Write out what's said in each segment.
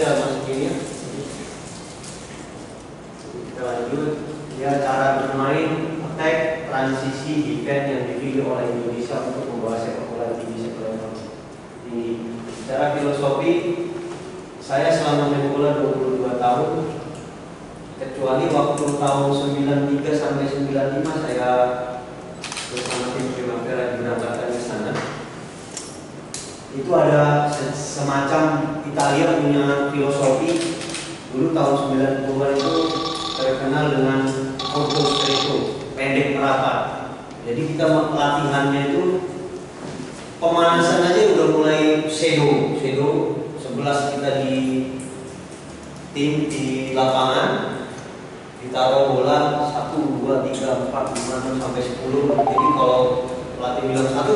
bisa masukin ya. Kita lanjut. Ya, cara bermain, attack, transisi, defense yang dipilih oleh Indonesia untuk membawa sepak bola divisi level tinggi. Secara filosofi, saya selama main bola 22 tahun, kecuali waktu tahun 93 sampai 95 saya bersama tim Primavera diberangkatkan ke sana. Itu ada semacam Italia punya filosofi. Dulu tahun 90-an itu terkenal dengan corto stretto, pendek merapat. Jadi kita latihannya itu pemanasan aja udah mulai shadow 11 kita di tim di lapangan, ditaruh bola 1, 2, 3, 4, 5, 6 sampai 10. Jadi kalau pelatih bilang satu,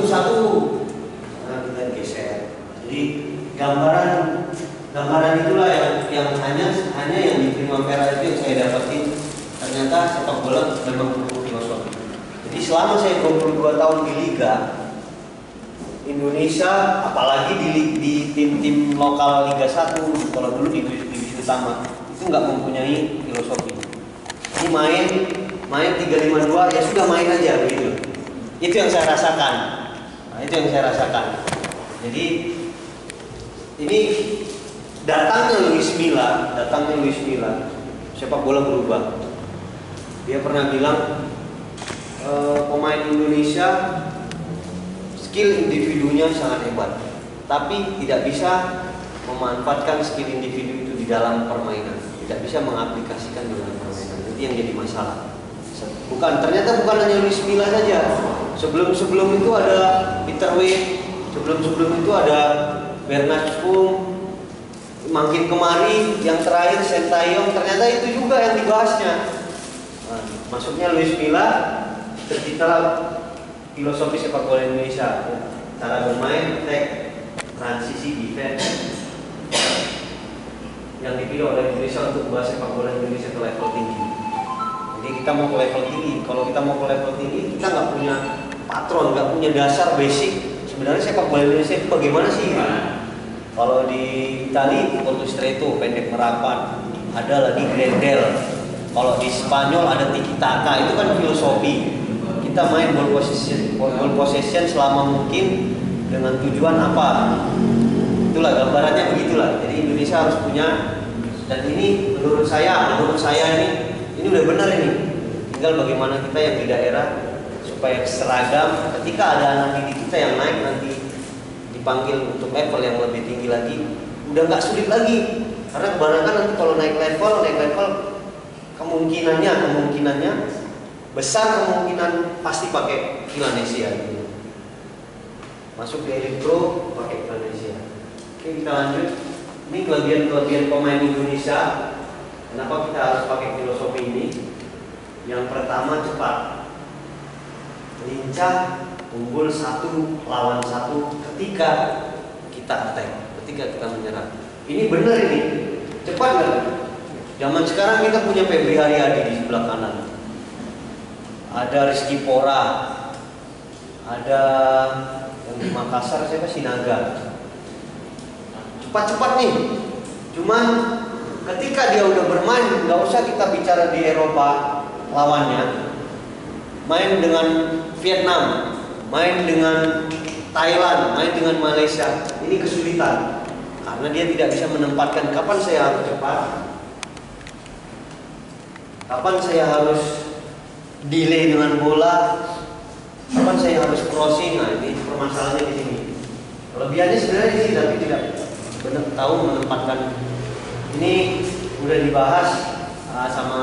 nah kita geser. Jadi gambaran itulah yang hanya yang di Primavera itu yang saya dapatin. Ternyata sepak bola memang perlu filosofi. Jadi selama saya 22 tahun di liga Indonesia, apalagi di tim-tim lokal Liga 1, kalau dulu di divisi utama itu nggak mempunyai filosofi. Ini main 3-5-2 ya sudah main aja begitu. Itu yang saya rasakan. Jadi ini datangnya Luis Milla, sepak bola berubah. Dia pernah bilang pemain Indonesia skill individunya sangat hebat, tapi tidak bisa memanfaatkan skill individu itu di dalam permainan, tidak bisa mengaplikasikan di dalam permainan. Itu yang jadi masalah. Ternyata bukan hanya Luis Milla saja. Sebelum itu ada Peter Weah, sebelum itu ada Bernard Spum, makin kemari yang terakhir Sintayong, ternyata itu juga yang dibahasnya. Nah, maksudnya Luis Milla tercipta filosofi sepak bola Indonesia, cara bermain, attack, transisi, defense yang dipilih oleh Indonesia untuk membawa sepak bola Indonesia ke level tinggi. Jadi kita mau ke level tinggi. Kalau kita mau ke level tinggi, kita nggak punya patron, nggak punya dasar basic. Sebenarnya sepak bola Indonesia itu bagaimana sih? Kalau di Itali, corto stretto, pendek merapat, ada lagi Grendel. Kalau di Spanyol ada tiki taka, itu kan filosofi. Kita main ball possession selama mungkin dengan tujuan apa? Itulah gambarannya begitulah. Jadi Indonesia harus punya, dan ini menurut saya ini udah benar ini. Tinggal bagaimana kita yang di daerah supaya seragam. Ketika ada anak didik kita yang naik nanti dipanggil untuk level yang lebih tinggi lagi, udah nggak sulit lagi. Karena kebanyakan nanti kalau naik level kemungkinannya besar, kemungkinan pasti pakai Villanesia gitu. Masuk di Elite Pro pakai Villanesia. Oke, kita lanjut. Ini kelebihan pemain Indonesia. Kenapa kita harus pakai filosofi ini? Yang pertama, cepat, lincah, unggul 1 lawan 1 ketika kita attack, ketika kita menyerang. Ini benar ini, cepat nggak? Zaman sekarang kita punya Febri Haryadi di sebelah kanan. Ada Rizky Pora, ada yang di Makassar siapa, Sinaga. Cepat-cepat nih. Cuman ketika dia udah bermain, nggak usah kita bicara di Eropa lawannya. Main dengan Vietnam, main dengan Thailand, main dengan Malaysia, ini kesulitan karena dia tidak bisa menempatkan kapan saya harus cepat, kapan saya harus delay dengan bola, kapan saya harus crossing. Nah, ini permasalahannya di sini. Kelebihannya sebenarnya di sini, tapi tidak benar tahu menempatkan. Ini udah dibahas sama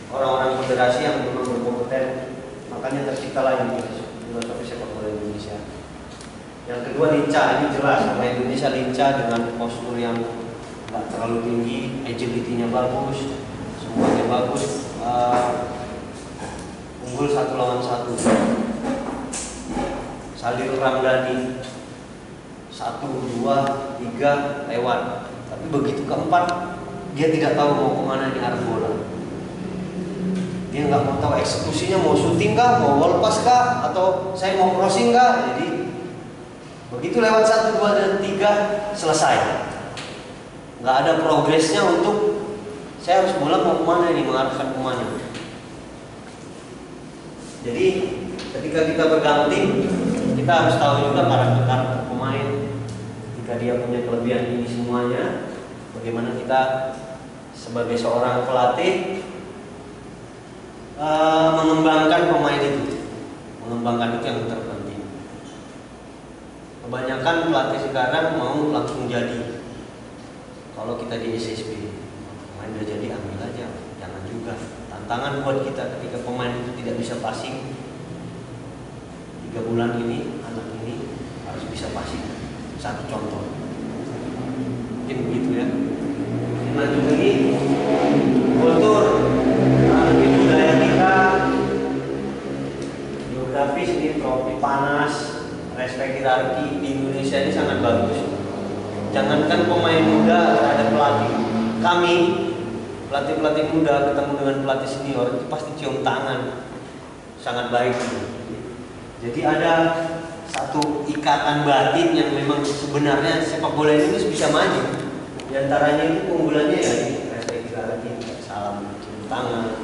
orang-orang federasi yang memang berkompeten, makanya terciptalah ini filosofi sepak bola Indonesia. Yang kedua, lincah. Ini jelas karena Indonesia lincah dengan postur yang nggak terlalu tinggi, agility-nya bagus, semuanya bagus. Unggul 1 lawan 1. Salir Ramdhani 1, 2, 3 lewat. Tapi begitu keempat dia tidak tahu mau kemana ini arah bola. Dia nggak mau tahu eksekusinya, mau syuting kah, mau lepas kah, atau saya mau crossing kah. Jadi begitu lewat 1, 2, dan 3 selesai. nggak ada progresnya untuk saya harus bola mau kemana ini, mengarahkan kemana. Jadi ketika kita pegang tim, kita harus tahu juga karakter pemain. Jika dia punya kelebihan ini semuanya, bagaimana kita sebagai seorang pelatih mengembangkan pemain itu. Mengembangkan itu yang terpenting. Kebanyakan pelatih sekarang mau langsung jadi. Kalau kita di SSB, pemain udah jadi ambil aja, jangan juga. Tantangan buat kita ketika pemain itu tidak bisa passing. 3 bulan ini anak ini harus bisa passing. Satu contoh. Mungkin begitu ya. Lanjut lagi, kultur. Di budaya kita, geografis ini tropis panas, respek hierarki di Indonesia ini sangat bagus. Jangankan pemain muda, ada pelatih. Kami pelatih muda ketemu dengan pelatih senior itu pasti cium tangan, sangat baik. Jadi ada satu ikatan batin yang memang sebenarnya sepak bola ini bisa maju. Di antaranya itu keunggulannya ya respek hierarki, salam cium tangan.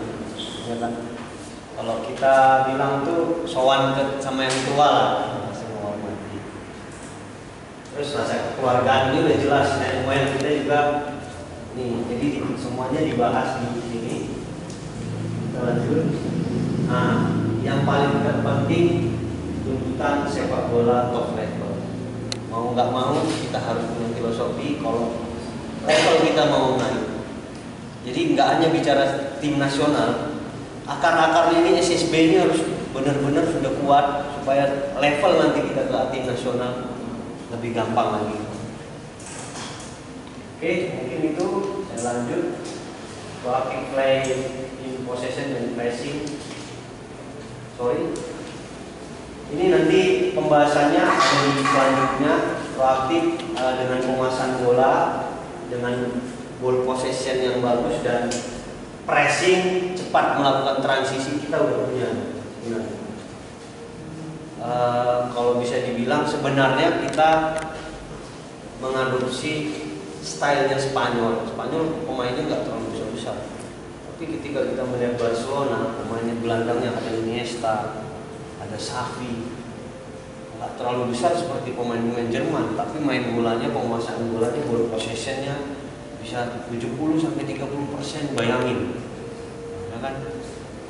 Ya kan? Kalau kita bilang tuh sowan sama yang tua lah, terus rasa kekeluargaan ini udah jelas. Dan pemain kita juga nih, jadi semuanya dibahas di sini. Kita lanjut. Nah, yang paling terpenting tuntutan sepak bola top level. Mau nggak mau kita harus punya filosofi kalau level kita mau naik. Jadi nggak hanya bicara tim nasional. Akar-akarnya ini SSB ini harus benar-benar sudah kuat supaya level nanti kita ke tim nasional lebih gampang lagi. Oke, mungkin itu saya lanjut. Proactive play in possession dan pressing. Ini nanti pembahasannya di selanjutnya. Proaktif dengan penguasaan bola, dengan ball possession yang bagus dan pressing, cepat melakukan transisi, kita udah punya sebenarnya. Kalau bisa dibilang sebenarnya kita mengadopsi stylenya Spanyol. Spanyol pemainnya nggak terlalu besar-besar. Tapi ketika kita melihat Barcelona, pemainnya gelandangnya ada Iniesta, ada Xavi, nggak terlalu besar seperti pemain-pemain Jerman, tapi main bolanya, penguasaan bolanya, ball possessionnya bisa 70-30%, bayangin. Ya kan?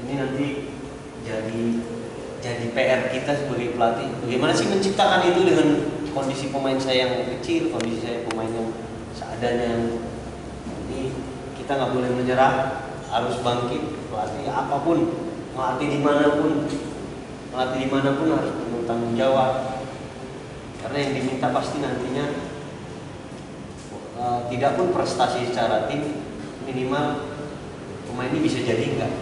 Ini nanti jadi PR kita sebagai pelatih. Bagaimana sih menciptakan itu dengan kondisi pemain saya yang kecil, kondisi saya pemain yang seadanya. Jadi kita nggak boleh menyerah, harus bangkit. Pelatih apapun, melatih dimanapun harus bertanggung jawab. Karena yang diminta pasti nantinya tidak pun prestasi secara tim, minimal pemain ini bisa jadi enggak.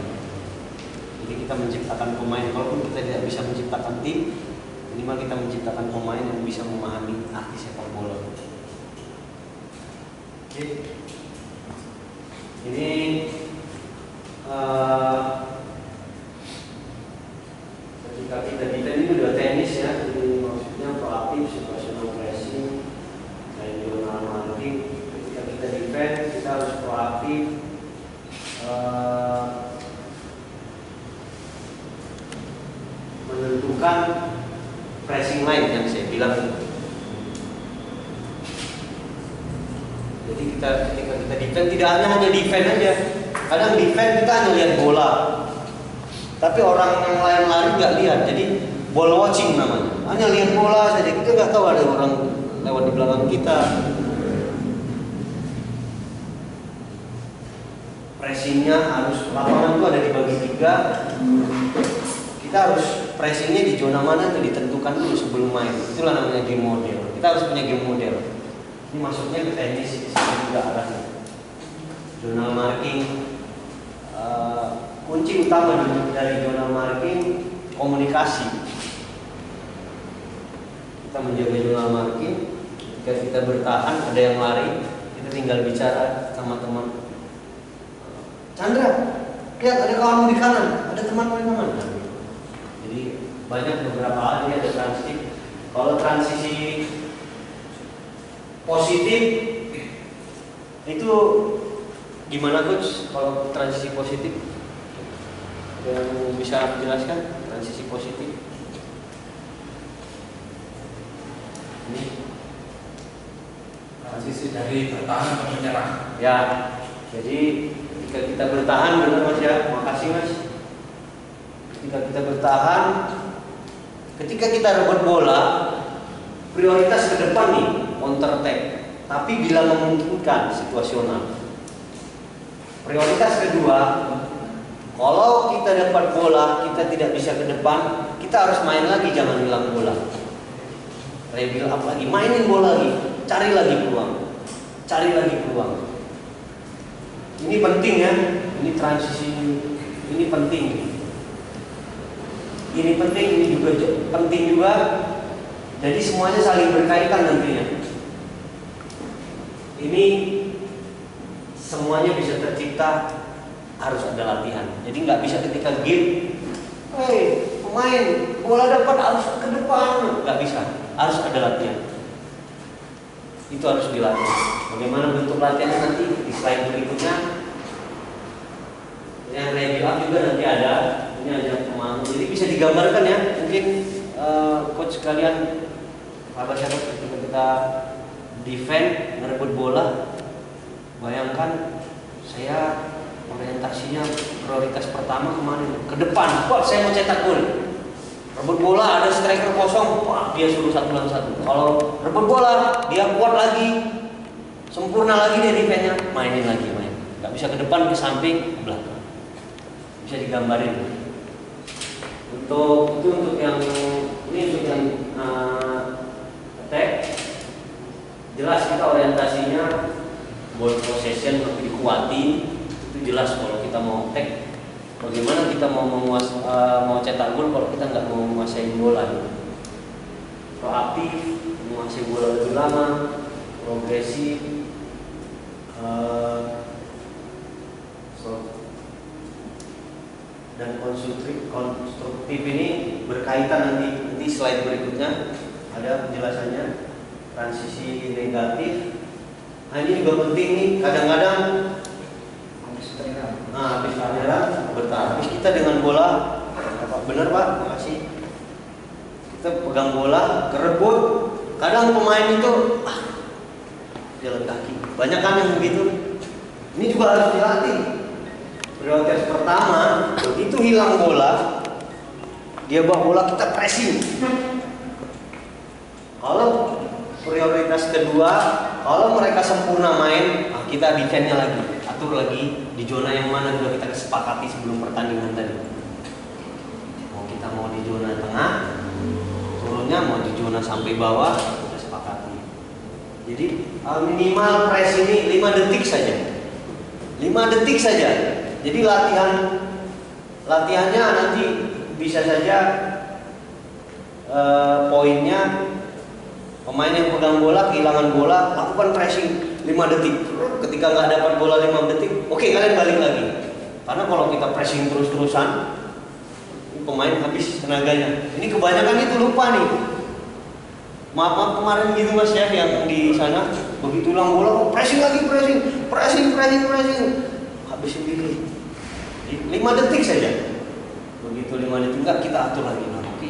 Jadi kita menciptakan pemain, walaupun kita tidak bisa menciptakan tim, minimal kita menciptakan pemain yang bisa memahami arti sepak bola. Oke. Ini ketika kita ini udah tenis ya, jadi maksudnya proaktif, situational pressing, dan journal marking. Ketika kita defend, kita harus proaktif. Menentukan pressing line yang saya bilang. Jadi ketika kita defend, tidak hanya defend aja. Kadang defend kita hanya lihat bola, tapi orang yang lain lari nggak lihat. Jadi ball watching namanya, hanya lihat bola saja. Kita nggak tahu ada orang lewat di belakang kita. Pressingnya harus, lapangan itu ada dibagi 3. Kita harus pressingnya di zona mana itu ditentukan dulu sebelum main. Itulah namanya game model. Kita harus punya game model. Ini masuknya ke tenis juga arahnya. Zona marking, kunci utama dari zona marking komunikasi. Kita menjaga zona marking. Jika kita bertahan, ada yang lari, kita tinggal bicara sama teman. Chandra, lihat ada kawanmu di kanan, ada temanmu di kanan. Jadi banyak beberapa hal ini ada transisi. Kalau transisi positif, Itu gimana coach kalau transisi positif? Ada yang bisa menjelaskan transisi positif? Ini transisi dari bertahan ke menyerang. ya, jadi ketika kita bertahan, benar Mas ya, makasih Mas. Ketika kita bertahan, ketika kita rebut bola, prioritas ke depan nih, counter attack. Tapi bila memungkinkan, situasional. Prioritas kedua, kalau kita dapat bola, kita tidak bisa ke depan, kita harus main lagi, jangan hilang bola. Rebuild up lagi, mainin bola lagi, cari lagi peluang, cari lagi peluang. Ini penting ya, ini transisi, ini penting. Ini penting, ini juga penting juga. Jadi semuanya saling berkaitan nantinya. Ini semuanya bisa tercipta, harus ada latihan. Jadi nggak bisa ketika game, pemain bola dapat harus ke depan, nggak bisa. Harus ada latihan. Itu harus dilatih. Bagaimana bentuk latihannya nanti di slide berikutnya. Yang review up juga nanti ada. Ini ada pemahaman. Jadi bisa digambarkan ya. Mungkin coach kalian, sahabat-sahabat, ketika kita defend, merebut bola, bayangkan saya orientasinya prioritas pertama kemana? Ke depan. Wah, saya mau cetak gol. Rebut bola, ada striker kosong, wah, dia suruh 1 lawan 1. Kalau rebut bola, dia kuat lagi, sempurna lagi dia defense-nya, mainin lagi, main. Gak bisa ke depan, ke samping, ke belakang. Bisa digambarin. Untuk yang attack, jelas kita orientasinya ball possession lebih dikuatin, itu jelas kalau kita mau attack. Bagaimana kita mau cetak gol kalau kita nggak mau menguasai bola? Proaktif, menguasai bola lebih lama, progresif, dan konstruktif ini berkaitan nanti slide berikutnya ada penjelasannya. Transisi negatif, nah ini juga penting nih. Kadang-kadang habis aliran bertahan. Habis kita dengan bola, benar Pak, makasih. Kita pegang bola, kerebut. Kadang pemain itu jalan kaki. Banyak kan yang begitu. Ini juga harus dilatih. Prioritas pertama, begitu hilang bola, dia bawa bola, kita pressing. Kalau prioritas kedua, kalau mereka sempurna main, kita defense-nya lagi. Atur lagi di zona yang mana sudah kita kesepakati sebelum pertandingan tadi. Kita mau di zona tengah, turunnya mau di zona sampai bawah, kita sepakati. Jadi minimal press ini 5 detik saja. 5 detik saja. Jadi latihannya nanti bisa saja poinnya pemain yang pegang bola, kehilangan bola, lakukan pressing 5 detik. Ketika nggak dapat bola 5 detik, oke, kalian balik lagi. Karena kalau kita pressing terus-terusan, pemain habis tenaganya. Ini kebanyakan itu lupa nih. Maaf kemarin gitu Mas ya, yang di sana begitu hilang bola, pressing lagi, pressing. Habis sendiri. 5 detik saja. Begitu 5 detik enggak, kita atur lagi. Oke.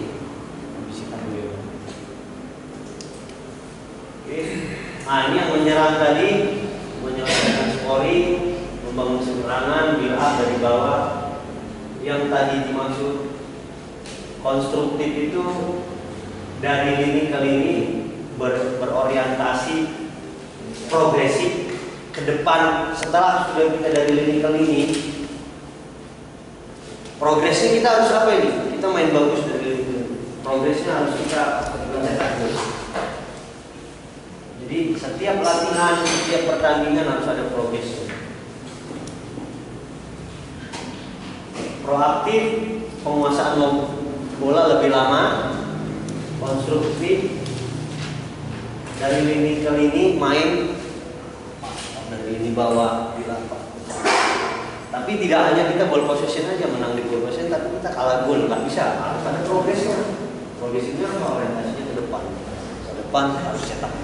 Habis kita dulu. Oke. Nah, ini yang menyerang tadi, menyelesaikan scoring, membangun serangan, build up dari bawah. Yang tadi dimaksud konstruktif itu dari lini ke lini berorientasi progresif ke depan. Setelah sudah kita dari lini ke lini, progresnya kita harus apa ini? Kita main bagus dari lini ke lini. Progresnya harus kita mencetak gol. Jadi setiap latihan, setiap pertandingan harus ada progres. Proaktif, penguasaan bola lebih lama. Konstruktif, dari lini ke lini main dari lini bawah di lapangan. Tapi tidak hanya kita ball possession aja, menang di ball possession, tapi kita kalah gol, nggak bisa. Harus ada progresnya. Progresnya apa? Orientasinya ke depan. Ke depan harus cetak.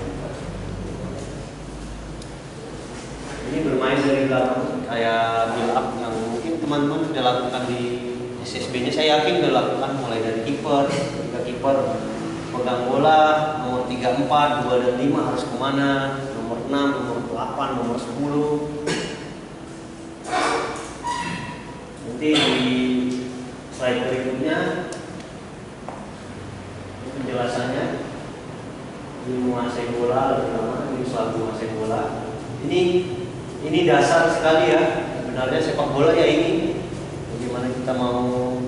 Ini ini bermain dari belakang kayak build up yang mungkin teman-teman sudah lakukan di SSB-nya. Saya yakin sudah lakukan mulai dari kiper, ketika kiper pegang bola nomor 34, 2 dan 5 harus kemana, nomor 6, nomor 8, nomor 10. Nanti di slide berikutnya ini penjelasannya. Ini menguasai bola lebih lama, ini selalu menguasai bola. Ini dasar sekali ya. Sebenarnya sepak bola ya ini. Bagaimana kita mau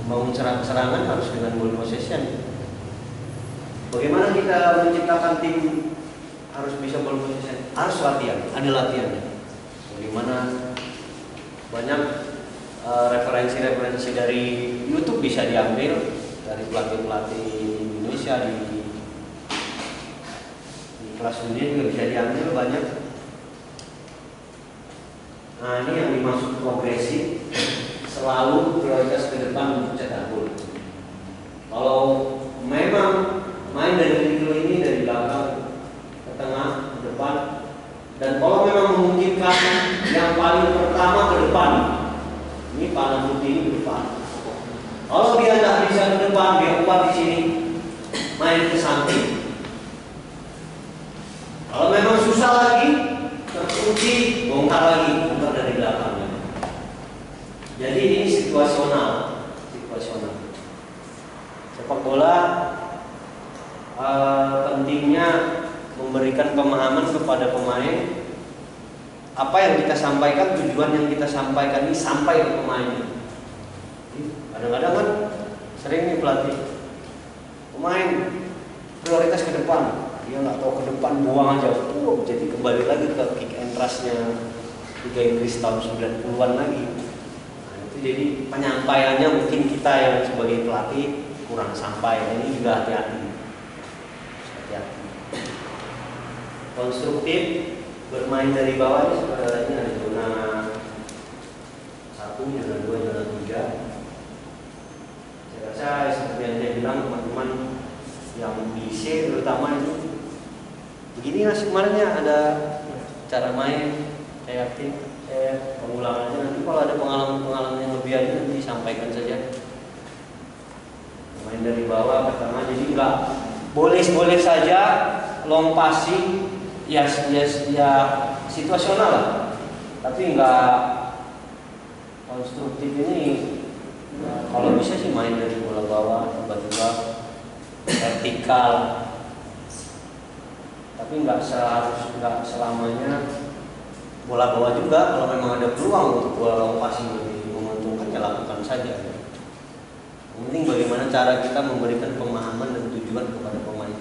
membangun serangan harus dengan ball possession. Bagaimana kita menciptakan tim harus bisa ball possession? Harus latihan, ada latihannya. Bagaimana banyak referensi-referensi dari YouTube bisa diambil dari pelatih-pelatih Indonesia di kelas dunia juga bisa diambil banyak. Nah ini yang dimaksud progresif, selalu prioritas ke depan untuk cetak gol. Kalau memang main dari middle ini dari belakang ke tengah ke depan, dan kalau memang memungkinkan yang paling pertama ke depan, ini panah putih ini ke depan. Kalau dia tidak bisa ke depan, dia kuat di sini, main ke samping. Kalau memang susah lagi, terkunci, bongkar lagi, bongkar dari belakangnya. Jadi ini situasional. Sepak bola pentingnya memberikan pemahaman kepada pemain apa yang kita sampaikan, tujuan yang kita sampaikan ini sampai ke pemainnya. Kadang-kadang kan sering nih pelatih, pemain prioritas ke depan. Dia nggak tahu ke depan, buang aja. Jadi kembali lagi ke kick and rush-nya Liga Inggris tahun 90-an lagi. Nah, itu jadi penyampaiannya mungkin kita yang sebagai pelatih kurang sampai. Ini juga hati-hati. Konstruktif, bermain dari bawah ini sebenarnya ada zona 1, zona 2, zona 3. Saya rasa seperti yang saya bilang teman-teman yang di C terutama itu begini lah sebenarnya ada cara main. Saya yakin pengulangannya nanti kalau ada pengalaman yang lebih aja nanti sampaikan saja. Main dari bawah pertama, jadi enggak boleh saja long passing ya situasional lah, tapi enggak konstruktif. Ini kalau bisa sih main dari bola bawah tiba-tiba vertikal, tapi nggak selamanya bola bawah juga. Kalau memang ada peluang untuk bola long passing lebih menguntungkan ya lakukan saja. Yang penting bagaimana cara kita memberikan pemahaman dan tujuan kepada pemain.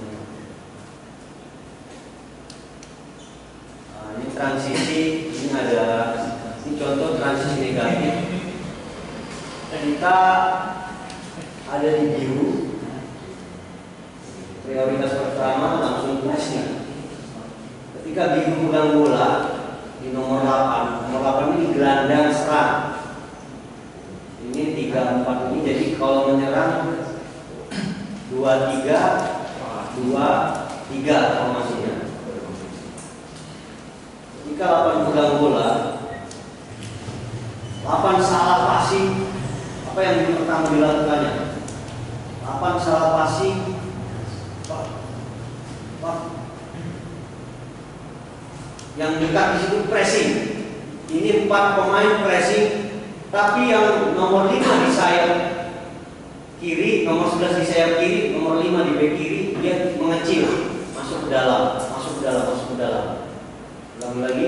Nah, ini transisi, ini contoh transisi negatif. Kita ada di biru. Prioritas pertama langsung pressing. Ketika biru pegang bola di nomor 8, nomor 8 ini gelandang serang. Ini 3-4 ini, jadi kalau menyerang 2-3 formasinya. Ketika 8 pegang bola, 8 salah passing, apa yang pertama dilakukannya? 8 salah passing. Yang dekat di situ pressing. Ini 4 pemain pressing, tapi yang nomor 5 di sayap kiri, nomor 11 di sayap kiri, nomor 5 di bek kiri, dia mengecil, masuk ke dalam. Ulang lagi.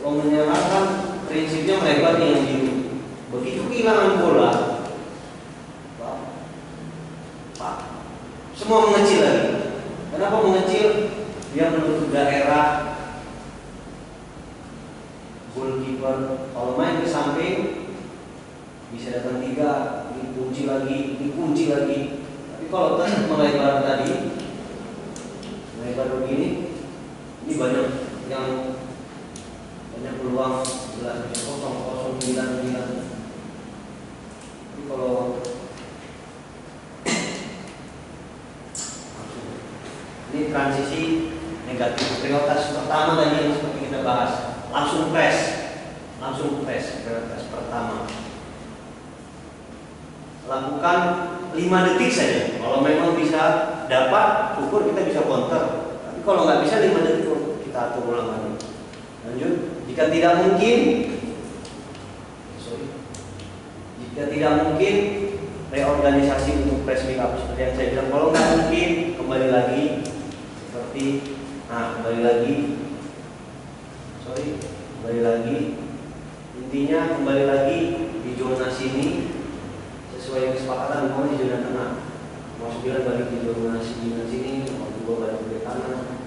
Kalau menyerang kan prinsipnya melebar yang biru. Begitu kehilangan bola, semua mengecil lagi. Kenapa mengecil? Dia menutup daerah goalkeeper. Kalau main ke samping bisa datang 3, dikunci lagi. Tapi kalau melebar tadi, melebar begini, ini banyak peluang 11-0, 0-9. Tapi kalau ini transisi negatif, prioritas pertama tadi yang seperti kita bahas, langsung press prioritas pertama. Lakukan 5 detik saja. Kalau memang bisa dapat ukur, kita bisa counter. Tapi kalau nggak bisa 5 detik, kita atur ulang lagi. Lanjut. Jika tidak mungkin reorganisasi untuk press backup seperti yang saya bilang. Kalau nggak mungkin, kembali lagi intinya kembali lagi di zona sini sesuai kesepakatan, mau di zona tengah, mau 9 balik di zona sini, mau 2 balik ke kanan,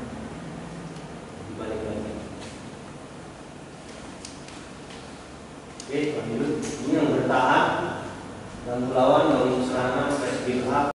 dibalik lagi. Oke, lanjut. Ini yang bertahan dan melawan, serangan, press build up.